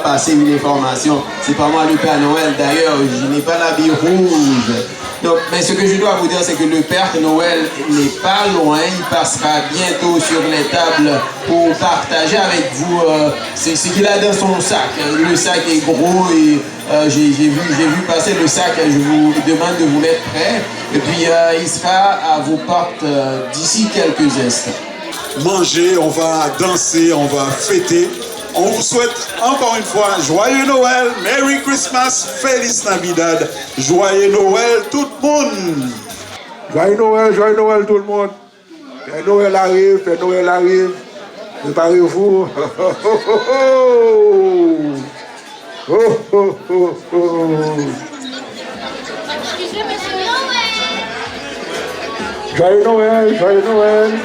Passer une information, c'est pas moi le Père Noël, d'ailleurs je n'ai pas l'habit rouge. Donc, mais ce que je dois vous dire, c'est que le Père Noël n'est pas loin, il passera bientôt sur les tables pour partager avec vous ce qu'il a dans son sac. Le sac est gros et j'ai vu passer le sac, je vous demande de vous mettre prêt. Et puis il sera à vos portes d'ici quelques instants. Manger, on va danser, on va fêter. On vous souhaite encore une fois joyeux Noël, Merry Christmas, Feliz Navidad, joyeux Noël tout le monde. Joyeux Noël tout le monde. Père Noël arrive, préparez-vous. Joyeux Noël.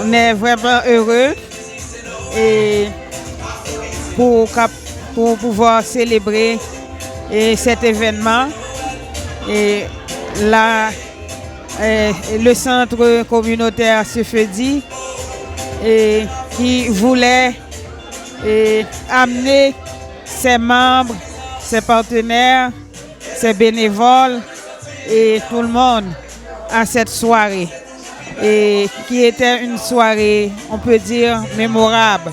On est vraiment heureux et pour pouvoir célébrer cet événement. Et là, le centre communautaire Sefedi qui voulait amener ses membres, ses partenaires, ses bénévoles et tout le monde à cette soirée. Et qui était une soirée, on peut dire, mémorable.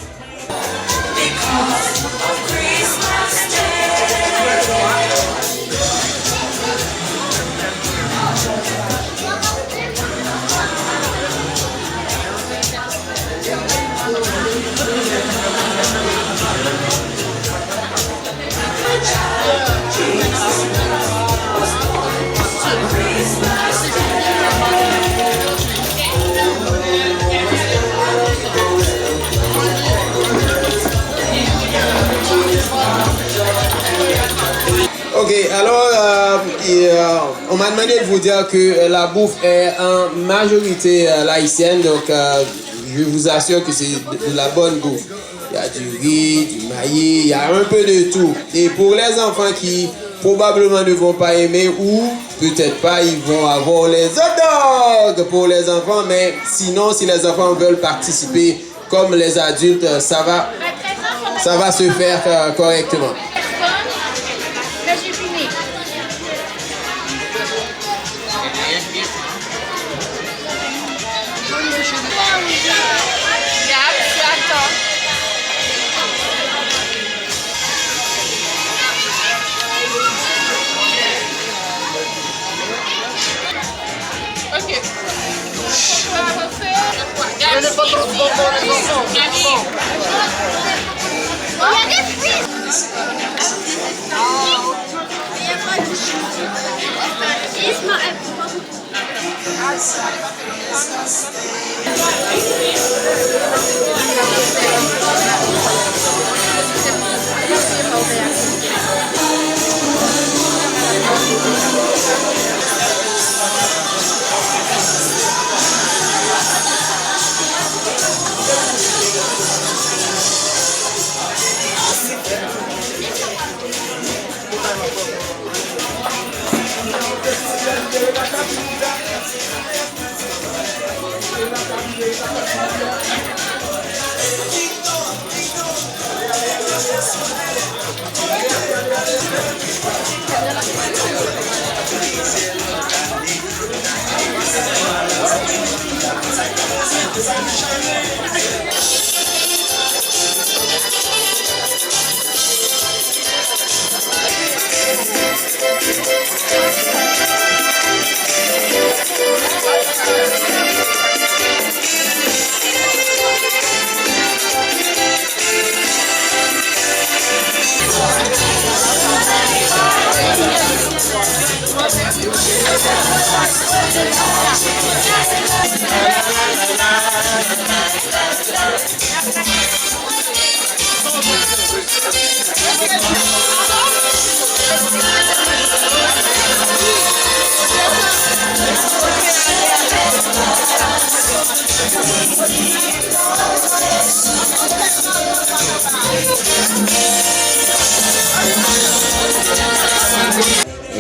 Ok, alors on m'a demandé de vous dire que la bouffe est en majorité laïcienne, donc je vous assure que c'est de la bonne bouffe. Il y a du riz, du maïs, il y a un peu de tout. Et pour les enfants qui probablement ne vont pas aimer ou peut-être pas, ils vont avoir les hot dogs pour les enfants, mais sinon si les enfants veulent participer comme les adultes, ça va se faire correctement.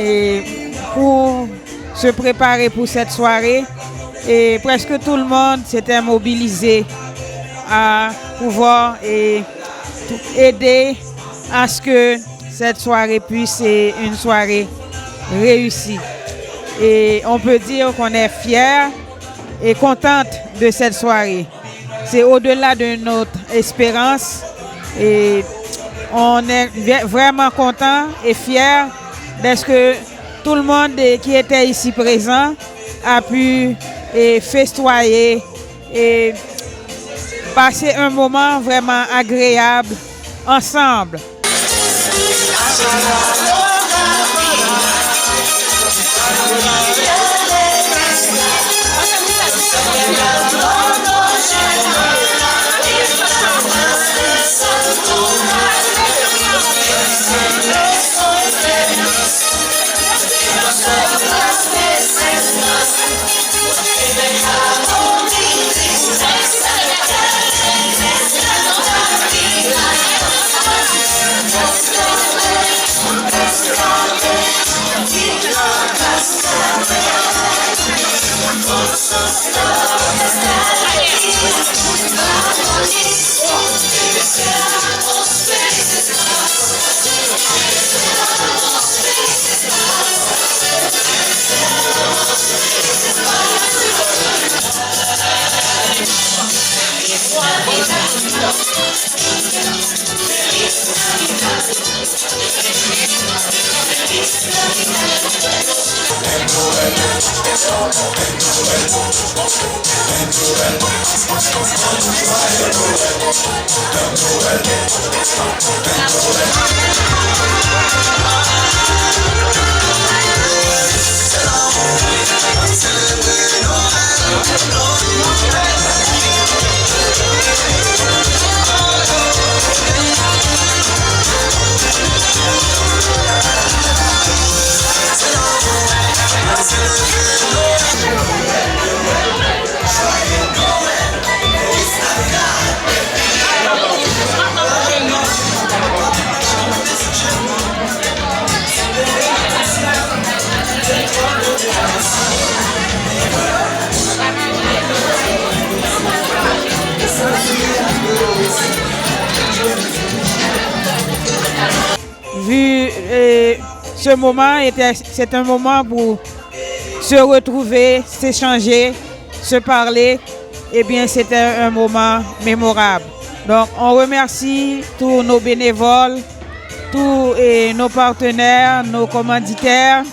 Et pour se préparer pour cette soirée, et presque tout le monde s'était mobilisé à pouvoir aider à ce que cette soirée puisse être une soirée réussie. Et on peut dire qu'on est fiers et contente de cette soirée. C'est au-delà de notre espérance et on est vraiment content et fiers parce que tout le monde qui était ici présent a pu festoyer et passer un moment vraiment agréable ensemble. Vu ce moment, c'est un moment pour se retrouver, s'échanger, se parler. Eh bien, c'était un moment mémorable. Donc, on remercie tous nos bénévoles, tous nos partenaires, nos commanditaires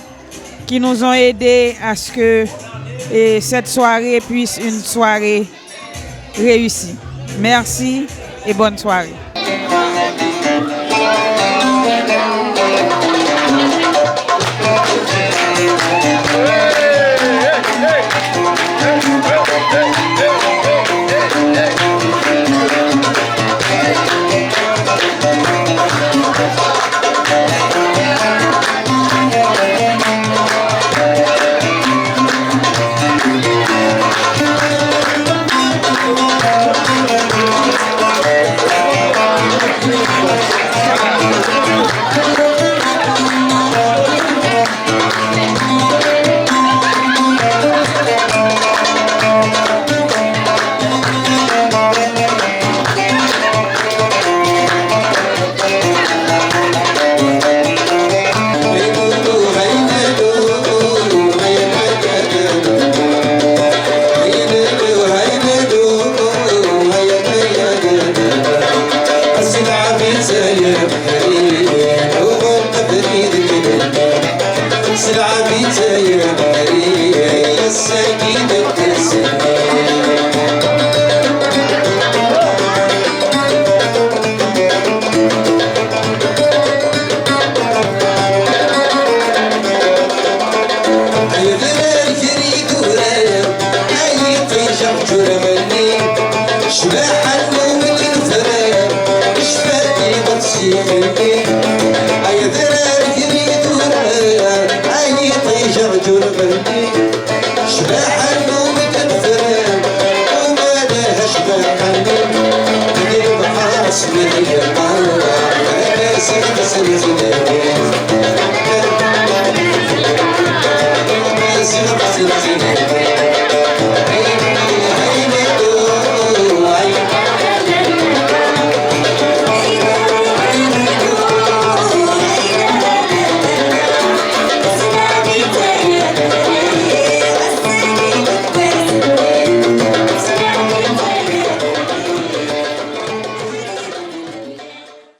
qui nous ont aidés à ce que cette soirée puisse une soirée réussie. Merci et bonne soirée. Thank you.